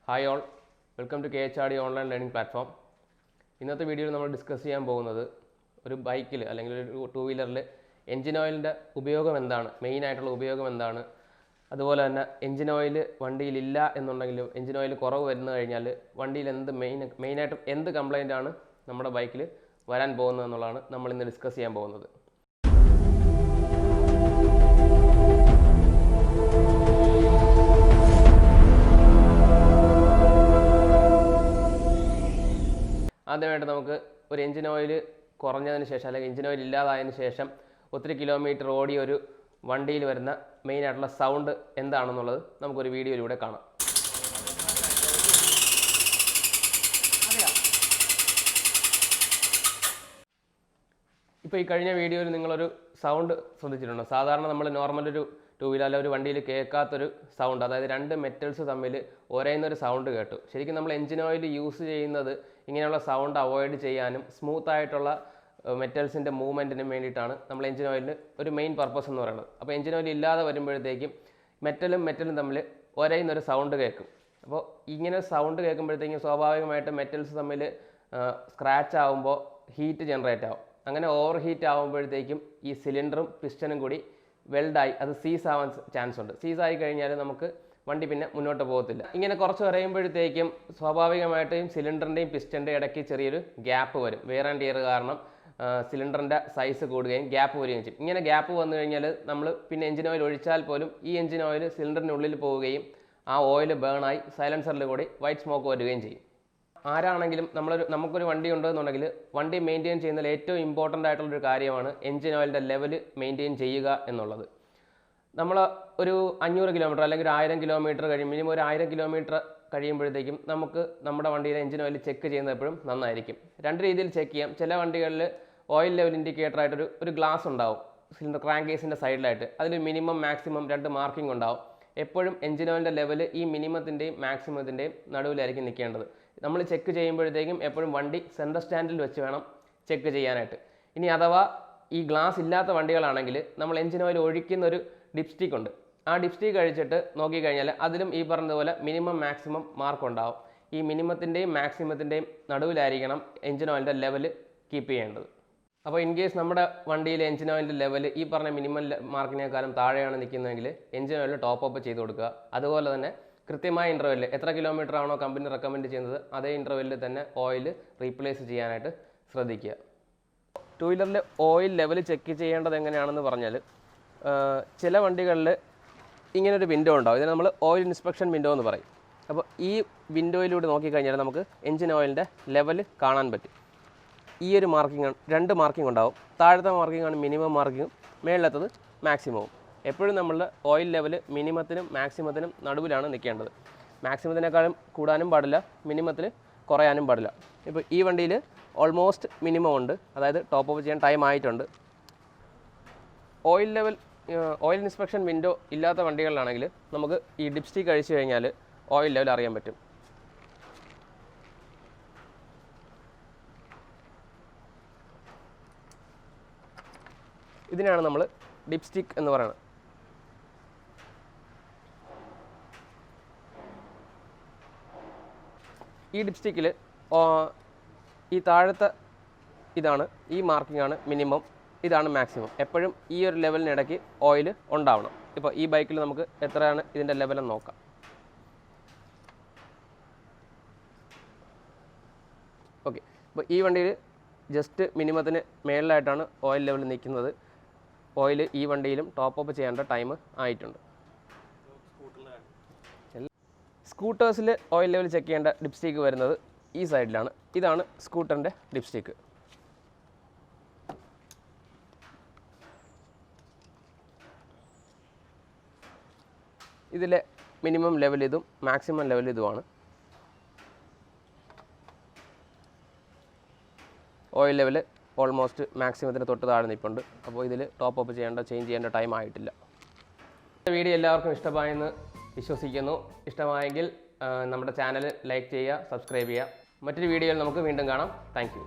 Hi all, welcome to KIHRD online learning platform. ഇന്നത്തെ വീഡിയോയിൽ നമ്മൾ ഡിസ്കസ് ചെയ്യാൻ പോകുന്നത് ഒരു ബൈക്കിൽ അല്ലെങ്കിൽ ഒരു ടൂ വീലറിൽ എഞ്ചിൻ ഓയിലിൻ്റെ ഉപയോഗം എന്താണ്, മെയിൻ ആയിട്ടുള്ള ഉപയോഗം എന്താണ്, അതുപോലെ തന്നെ എഞ്ചിൻ ഓയിൽ വണ്ടിയിൽ ഇല്ല എന്നുണ്ടെങ്കിലും എഞ്ചിൻ ഓയിൽ കുറവ് വരുന്നു കഴിഞ്ഞാൽ വണ്ടിയിൽ മെയിനായിട്ടും എന്ത് കംപ്ലൈൻ്റ് ആണ് നമ്മുടെ ബൈക്കിൽ വരാൻ പോകുന്നത് എന്നുള്ളതാണ് നമ്മൾ ഇന്ന് ഡിസ്കസ് ചെയ്യാൻ പോകുന്നത്. ആദ്യമായിട്ട് നമുക്ക് ഒരു എഞ്ചിൻ ഓയിൽ കുറഞ്ഞതിന് ശേഷം അല്ലെങ്കിൽ എഞ്ചിൻ ഓയിൽ ഇല്ലാതായതിനു ശേഷം ഒത്തിരി കിലോമീറ്റർ ഓടിയ ഒരു വണ്ടിയിൽ വരുന്ന മെയിനായിട്ടുള്ള സൗണ്ട് എന്താണെന്നുള്ളത് നമുക്കൊരു വീഡിയോയിലൂടെ കാണാം. ഇപ്പോൾ ഈ കഴിഞ്ഞ വീഡിയോയിൽ നിങ്ങളൊരു സൗണ്ട് ശ്രദ്ധിച്ചിട്ടുണ്ടോ? സാധാരണ നമ്മൾ നോർമൽ ഒരു ടൂ വീലർ അല്ലെങ്കിൽ ഒരു വണ്ടിയിൽ കേൾക്കാത്തൊരു സൗണ്ട്, അതായത് രണ്ട് മെറ്റൽസ് തമ്മിൽ ഒരേന്നൊരു സൗണ്ട് കേട്ടു. ശരിക്കും നമ്മൾ എഞ്ചിൻ ഓയിൽ യൂസ് ചെയ്യുന്നത് ഇങ്ങനെയുള്ള സൗണ്ട് അവോയ്ഡ് ചെയ്യാനും സ്മൂത്ത് ആയിട്ടുള്ള മെറ്റൽസിൻ്റെ മൂവ്മെൻറ്റിനും വേണ്ടിയിട്ടാണ് നമ്മൾ എഞ്ചിൻ ഓയിലിന് ഒരു മെയിൻ പർപ്പസ് എന്ന് പറയുന്നത്. അപ്പോൾ എഞ്ചിൻ ഓയിൽ ഇല്ലാതെ വരുമ്പോഴത്തേക്കും മെറ്റലും തമ്മിൽ ഒരേന്നൊരു സൗണ്ട് കേൾക്കും. അപ്പോൾ ഇങ്ങനെ സൗണ്ട് കേൾക്കുമ്പോഴത്തേക്കും സ്വാഭാവികമായിട്ട് മെറ്റൽസ് തമ്മിൽ സ്ക്രാച്ച് ആകുമ്പോൾ ഹീറ്റ് ജനറേറ്റ് ആവും. അങ്ങനെ ഓവർ ഹീറ്റ് ആകുമ്പോഴത്തേക്കും ഈ സിലിണ്ടറും പിസ്റ്റനും കൂടി വെൽഡായി അത് സീസ് ആവാൻ ചാൻസ് ഉണ്ട്. സീസ് ആയി കഴിഞ്ഞാൽ നമുക്ക് വണ്ടി പിന്നെ മുന്നോട്ട് പോകത്തില്ല. ഇങ്ങനെ കുറച്ച് പറയുമ്പോഴത്തേക്കും സ്വാഭാവികമായിട്ടും സിലിണ്ടറിൻ്റെയും പിസ്റ്റൻ്റെയും ഇടയ്ക്ക് ചെറിയൊരു ഗ്യാപ്പ് വരും. വെയർ ആൻഡ് ടിയർ കാരണം സിലിണ്ടറിൻ്റെ സൈസ് കൂടുകയും ഗ്യാപ്പ് വരികയും ചെയ്യും. ഇങ്ങനെ ഗ്യാപ്പ് വന്നു കഴിഞ്ഞാൽ നമ്മൾ പിന്നെ എഞ്ചിൻ ഓയിൽ ഒഴിച്ചാൽ പോലും ഈ എഞ്ചിൻ ഓയിൽ സിലിണ്ടറിനുള്ളിൽ പോവുകയും ആ ഓയിൽ ബേണായി സൈലൻസറിൽ കൂടി വൈറ്റ് സ്മോക്ക് വരികയും ചെയ്യും. ആരാണെങ്കിലും നമുക്കൊരു വണ്ടി ഉണ്ടെന്നുണ്ടെങ്കിൽ വണ്ടി മെയിൻറ്റെയിൻ ചെയ്യുന്നതിൽ ഏറ്റവും ഇമ്പോർട്ടൻ്റ് ആയിട്ടുള്ളൊരു കാര്യമാണ് എഞ്ചിൻ ഓയിലിൻ്റെ ലെവൽ മെയിൻറ്റെയിൻ ചെയ്യുക എന്നുള്ളത്. നമ്മൾ ഒരു 500 കിലോമീറ്റർ അല്ലെങ്കിൽ 1000 കിലോമീറ്റർ മിനിമം ഒരു 1000 കിലോമീറ്റർ കഴിയുമ്പോഴത്തേക്കും നമുക്ക് നമ്മുടെ വണ്ടിയിലെ എഞ്ചിൻ ഓയിൽ ചെക്ക് ചെയ്യുന്നത് എപ്പോഴും നന്നായിരിക്കും. രണ്ട് രീതിയിൽ ചെക്ക് ചെയ്യാം. ചില വണ്ടികളിൽ ഓയിൽ ലെവൽ ഇൻഡിക്കേറ്റർ ആയിട്ടൊരു ഒരു ഗ്ലാസ് ഉണ്ടാവും സിലിണ്ടർ ക്രാങ്ക് കേസിൻ്റെ സൈഡിലായിട്ട്. അതിൽ മിനിമം മാക്സിമം 2 മാർക്കിംഗ് ഉണ്ടാവും. എപ്പോഴും എഞ്ചിൻ ഓയിലിൻ്റെ ലെവൽ ഈ മിനിമത്തിൻ്റെയും മാക്സിമത്തിൻ്റെയും നടുവിലായിരിക്കും നിൽക്കേണ്ടത്. നമ്മൾ ചെക്ക് ചെയ്യുമ്പോഴത്തേക്കും എപ്പോഴും വണ്ടി സെൻറ്റർ സ്റ്റാൻഡിൽ വെച്ച് വേണം ചെക്ക് ചെയ്യാനായിട്ട്. ഇനി അഥവാ ഈ ഗ്ലാസ് ഇല്ലാത്ത വണ്ടികളാണെങ്കിൽ നമ്മൾ എഞ്ചിൻ ഓയിൽ ഒഴിക്കുന്ന ഒരു ഡിപ്സ്റ്റിക് ഉണ്ട്. ആ ഡിപ്സ്റ്റിക് കഴിച്ചിട്ട് നോക്കിക്കഴിഞ്ഞാൽ അതിലും ഈ പറഞ്ഞതുപോലെ മിനിമം മാക്സിമം മാർക്ക് ഉണ്ടാവും. ഈ മിനിമത്തിൻ്റെയും മാക്സിമത്തിൻ്റെയും നടുവിലായിരിക്കണം എഞ്ചിൻ ഓയിലിൻ്റെ ലെവൽ കീപ്പ് ചെയ്യേണ്ടത്. അപ്പോൾ ഇൻ കേസ് നമ്മുടെ വണ്ടിയിലെ എഞ്ചിൻ ഓയിലിൻ്റെ ലെവൽ ഈ പറഞ്ഞ മിനിമം മാർക്കിനേക്കാളും താഴെയാണ് നിൽക്കുന്നതെങ്കിൽ എഞ്ചിൻ ഓയിൽ ടോപ്പ് അപ്പ് ചെയ്ത് കൊടുക്കുക. അതുപോലെ തന്നെ കൃത്യമായ ഇൻ്റർവെല്ലിൽ എത്ര കിലോമീറ്റർ ആണോ കമ്പനി റെക്കമെൻഡ് ചെയ്യുന്നത് അതേ ഇൻ്റർവെല്ലിൽ തന്നെ ഓയിൽ റീപ്ലേസ് ചെയ്യാനായിട്ട് ശ്രദ്ധിക്കുക. ടൂ വീലറിൽ ഓയിൽ ലെവൽ ചെക്ക് ചെയ്യേണ്ടത് എങ്ങനെയാണെന്ന് പറഞ്ഞാൽ, ചില വണ്ടികളിൽ ഇങ്ങനൊരു വിൻഡോ ഉണ്ടാവും. ഇതിനെ നമ്മൾ ഓയിൽ ഇൻസ്പെക്ഷൻ വിൻഡോ എന്ന് പറയും. അപ്പോൾ ഈ വിൻഡോയിലൂടെ നോക്കിക്കഴിഞ്ഞാൽ നമുക്ക് എഞ്ചിൻ ഓയിലിൻ്റെ ലെവൽ കാണാൻ പറ്റും. ഈ ഒരു മാർക്കിംഗ് 2 മാർക്കിംഗ് ഉണ്ടാവും. താഴത്തെ മാർക്കിംഗ് ആണ് മിനിമം മാർക്കിങ്ങും, മേളിലത്തത് മാക്സിമവും. എപ്പോഴും നമ്മളുടെ ഓയിൽ ലെവൽ മിനിമത്തിനും മാക്സിമത്തിനും നടുവിലാണ് നിൽക്കേണ്ടത്. മാക്സിമത്തിനേക്കാളും കൂടാനും പാടില്ല, മിനിമത്തിൽ കുറയാനും പാടില്ല. ഇപ്പോൾ ഈ വണ്ടിയിൽ ഓൾമോസ്റ്റ് മിനിമം ഉണ്ട്, അതായത് ടോപ്പ് അപ്പ് ചെയ്യാൻ ടൈം ആയിട്ടുണ്ട്. ഓയിൽ ഇൻസ്പെക്ഷൻ വിൻഡോ ഇല്ലാത്ത വണ്ടികളിലാണെങ്കിൽ നമുക്ക് ഈ ഡിപ്സ്റ്റിക് കഴിച്ചു കഴിഞ്ഞാൽ ഓയിൽ ലെവൽ അറിയാൻ പറ്റും. ഇതിനാണ് നമ്മൾ ഡിപ്സ്റ്റിക് എന്ന് പറയുന്നത്. ഈ ഡിപ്സ്റ്റിക്കിൽ ഈ താഴത്തെ ഇതാണ്, ഈ മാർക്കിംഗ് ആണ് മിനിമം, ഇതാണ് മാക്സിമം. എപ്പോഴും ഈ ഒരു ലെവലിനിടയ്ക്ക് ഓയിൽ ഉണ്ടാവണം. ഇപ്പോൾ ഈ ബൈക്കിൽ നമുക്ക് എത്രയാണ് ഇതിൻ്റെ ലെവലെന്ന് നോക്കാം. ഓക്കെ, ഇപ്പോൾ ഈ വണ്ടിയിൽ ജസ്റ്റ് മിനിമത്തിന് മേളിലായിട്ടാണ് ഓയിൽ ലെവൽ നിൽക്കുന്നത്. ഓയിൽ ഈ വണ്ടിയിലും ടോപ്പ് അപ്പ് ചെയ്യേണ്ട ടൈം ആയിട്ടുണ്ട്. സ്കൂട്ടേഴ്സിൽ ഓയിൽ ലെവൽ ചെക്ക് ചെയ്യേണ്ട ഡിപ്സ്റ്റിക്ക് വരുന്നത് ഈ സൈഡിലാണ്. ഇതാണ് സ്കൂട്ടറിൻ്റെ ഡിപ്സ്റ്റിക്ക്. ഇതിലെ മിനിമം ലെവൽ ഇതും മാക്സിമം ലെവൽ ഇതുമാണ്. ഓയിൽ ലെവൽ ഓൾമോസ്റ്റ് മാക്സിമത്തിന് തൊട്ട് താഴെ നിൽപ്പുണ്ട്. അപ്പോൾ ഇതിൽ ടോപ്പ് അപ്പ് ചേഞ്ച് ചെയ്യേണ്ട ടൈം ആയിട്ടില്ല. വീഡിയോ എല്ലാവർക്കും ഇഷ്ടമായെന്ന് വിശ്വസിക്കുന്നു. ഇഷ്ടമായെങ്കിൽ നമ്മുടെ ചാനൽ ലൈക്ക് ചെയ്യുക, സബ്സ്ക്രൈബ് ചെയ്യുക. മറ്റൊരു വീഡിയോയിൽ നമുക്ക് വീണ്ടും കാണാം. Thank you.